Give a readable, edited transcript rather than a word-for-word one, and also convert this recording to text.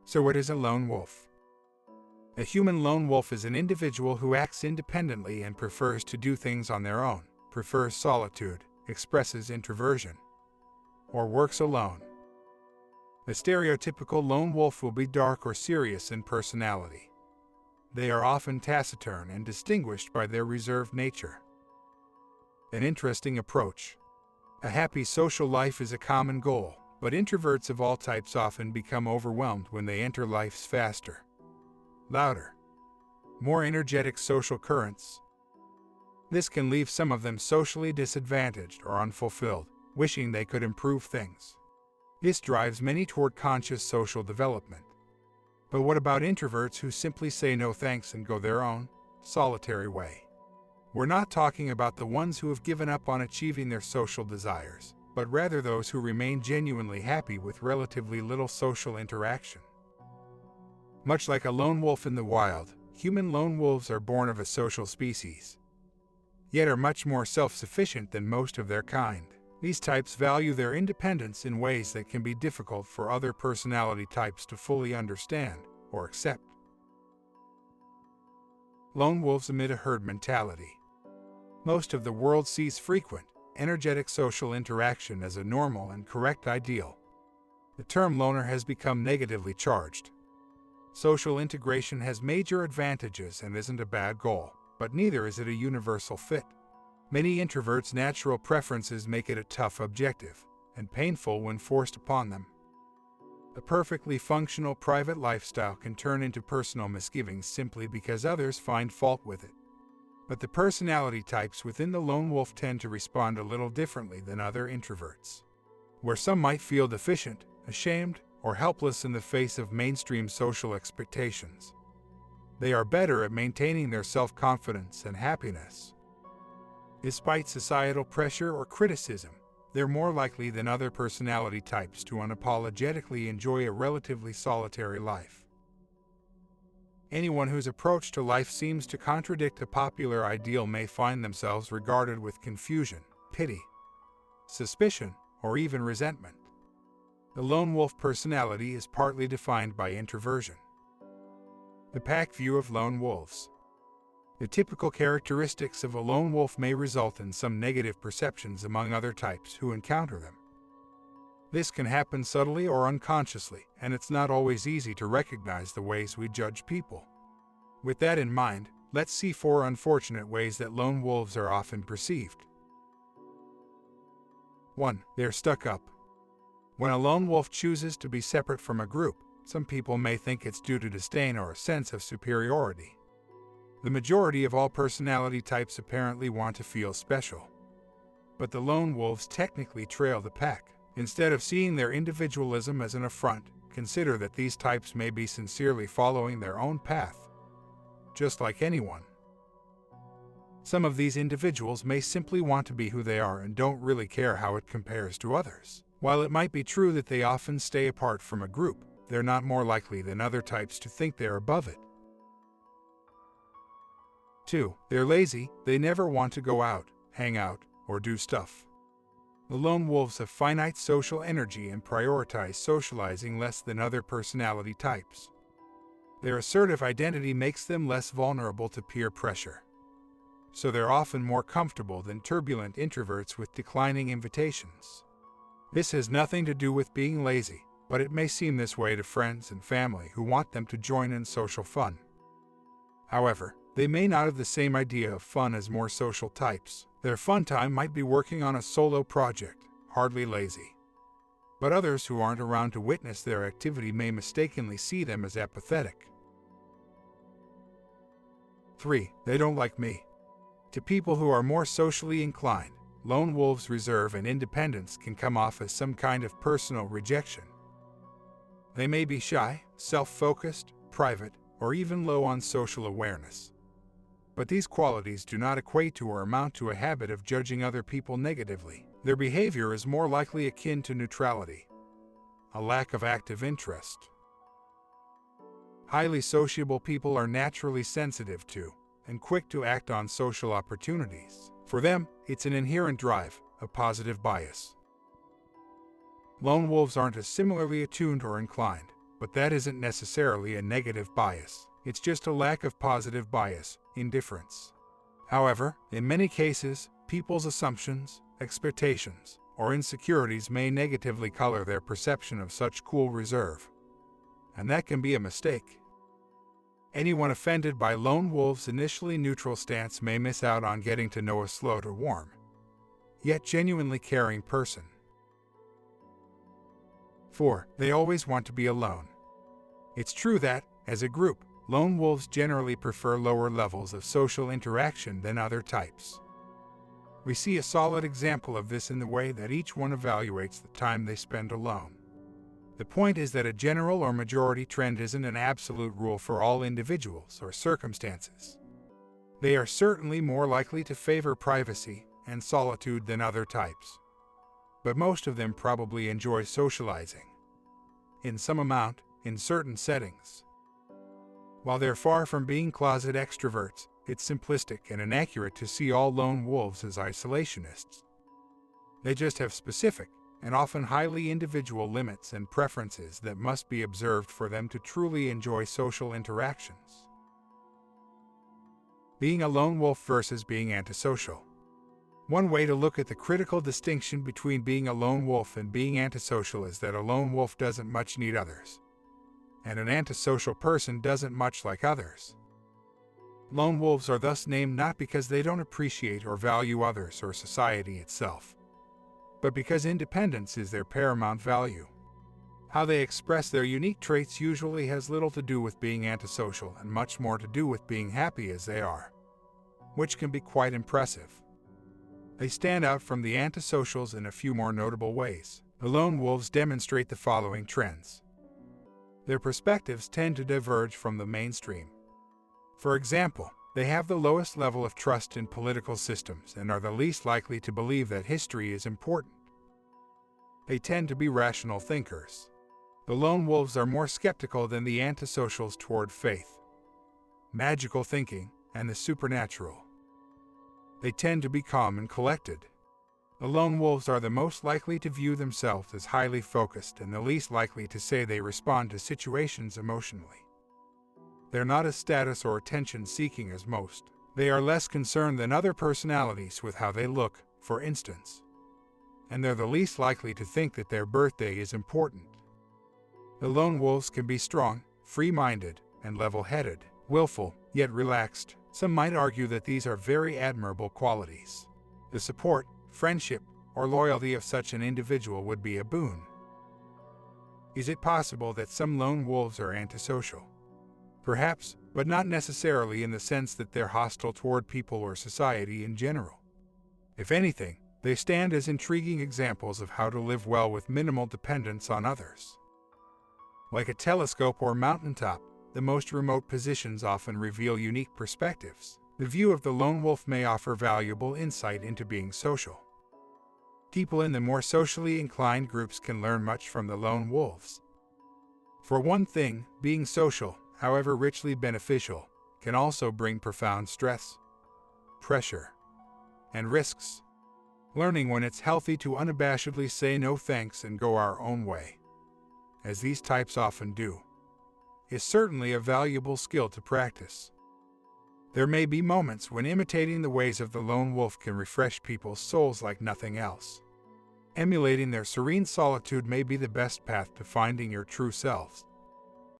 So what is a lone wolf? A human lone wolf is an individual who acts independently and prefers to do things on their own, prefers solitude, expresses introversion, or works alone. The stereotypical lone wolf will be dark or serious in personality. They are often taciturn and distinguished by their reserved nature. An interesting approach. A happy social life is a common goal, but introverts of all types often become overwhelmed when they enter life's faster, louder, more energetic social currents. This can leave some of them socially disadvantaged or unfulfilled, wishing they could improve things. This drives many toward conscious social development. But what about introverts who simply say no thanks and go their own, solitary way? We're not talking about the ones who have given up on achieving their social desires, but rather those who remain genuinely happy with relatively little social interaction. Much like a lone wolf in the wild, human lone wolves are born of a social species, yet are much more self-sufficient than most of their kind. These types value their independence in ways that can be difficult for other personality types to fully understand or accept. Lone wolves emit a herd mentality. Most of the world sees frequent, energetic social interaction as a normal and correct ideal. The term loner has become negatively charged. Social integration has major advantages and isn't a bad goal, but neither is it a universal fit. Many introverts' natural preferences make it a tough objective, and painful when forced upon them. A perfectly functional private lifestyle can turn into personal misgivings simply because others find fault with it. But the personality types within the lone wolf tend to respond a little differently than other introverts. Where some might feel deficient, ashamed, or helpless in the face of mainstream social expectations, they are better at maintaining their self-confidence and happiness. Despite societal pressure or criticism, they're more likely than other personality types to unapologetically enjoy a relatively solitary life. Anyone whose approach to life seems to contradict a popular ideal may find themselves regarded with confusion, pity, suspicion, or even resentment. The lone wolf personality is partly defined by introversion. The pack view of lone wolves. The typical characteristics of a lone wolf may result in some negative perceptions among other types who encounter them. This can happen subtly or unconsciously, and it's not always easy to recognize the ways we judge people. With that in mind, let's see 4 unfortunate ways that lone wolves are often perceived. 1. They're stuck up. When a lone wolf chooses to be separate from a group, some people may think it's due to disdain or a sense of superiority. The majority of all personality types apparently want to feel special. But the lone wolves technically trail the pack. Instead of seeing their individualism as an affront, consider that these types may be sincerely following their own path, just like anyone. Some of these individuals may simply want to be who they are and don't really care how it compares to others. While it might be true that they often stay apart from a group, they're not more likely than other types to think they're above it. 2. They're lazy. They never want to go out, hang out, or do stuff. The lone wolves have finite social energy and prioritize socializing less than other personality types. Their assertive identity makes them less vulnerable to peer pressure. So they're often more comfortable than turbulent introverts with declining invitations. This has nothing to do with being lazy, but it may seem this way to friends and family who want them to join in social fun. However, they may not have the same idea of fun as more social types. Their fun time might be working on a solo project, hardly lazy. But others who aren't around to witness their activity may mistakenly see them as apathetic. 3. They don't like me. To people who are more socially inclined, lone wolves' reserve and independence can come off as some kind of personal rejection. They may be shy, self-focused, private, or even low on social awareness. But these qualities do not equate to or amount to a habit of judging other people negatively. Their behavior is more likely akin to neutrality, a lack of active interest. Highly sociable people are naturally sensitive to and quick to act on social opportunities. For them, it's an inherent drive, a positive bias. Lone wolves aren't as similarly attuned or inclined. But that isn't necessarily a negative bias. It's just a lack of positive bias, indifference. However, in many cases, people's assumptions, expectations, or insecurities may negatively color their perception of such cool reserve. And that can be a mistake. Anyone offended by lone wolf's initially neutral stance may miss out on getting to know a slow to warm, yet genuinely caring person. 4. They always want to be alone. It's true that, as a group, lone wolves generally prefer lower levels of social interaction than other types. We see a solid example of this in the way that each one evaluates the time they spend alone. The point is that a general or majority trend isn't an absolute rule for all individuals or circumstances. They are certainly more likely to favor privacy and solitude than other types. But most of them probably enjoy socializing, in some amount, in certain settings. While they're far from being closet extroverts, it's simplistic and inaccurate to see all lone wolves as isolationists. They just have specific, and often highly individual limits and preferences that must be observed for them to truly enjoy social interactions. Being a lone wolf versus being antisocial. One way to look at the critical distinction between being a lone wolf and being antisocial is that a lone wolf doesn't much need others, and an antisocial person doesn't much like others. Lone wolves are thus named not because they don't appreciate or value others or society itself, but because independence is their paramount value. How they express their unique traits usually has little to do with being antisocial and much more to do with being happy as they are, which can be quite impressive. They stand out from the antisocials in a few more notable ways. The lone wolves demonstrate the following trends. Their perspectives tend to diverge from the mainstream. For example, they have the lowest level of trust in political systems and are the least likely to believe that history is important. They tend to be rational thinkers. The lone wolves are more skeptical than the antisocials toward faith, magical thinking, and the supernatural. They tend to be calm and collected. The lone wolves are the most likely to view themselves as highly focused and the least likely to say they respond to situations emotionally. They're not as status or attention-seeking as most. They are less concerned than other personalities with how they look, for instance. And they're the least likely to think that their birthday is important. The lone wolves can be strong, free-minded, and level-headed, willful, yet relaxed. Some might argue that these are very admirable qualities. The support, friendship, or loyalty of such an individual would be a boon. Is it possible that some lone wolves are antisocial? Perhaps, but not necessarily in the sense that they're hostile toward people or society in general. If anything, they stand as intriguing examples of how to live well with minimal dependence on others. Like a telescope or mountaintop, the most remote positions often reveal unique perspectives. The view of the lone wolf may offer valuable insight into being social. People in the more socially inclined groups can learn much from the lone wolves. For one thing, being social, however richly beneficial, can also bring profound stress, pressure, and risks. Learning when it's healthy to unabashedly say no thanks and go our own way, as these types often do, is certainly a valuable skill to practice. There may be moments when imitating the ways of the lone wolf can refresh people's souls like nothing else. Emulating their serene solitude may be the best path to finding your true selves.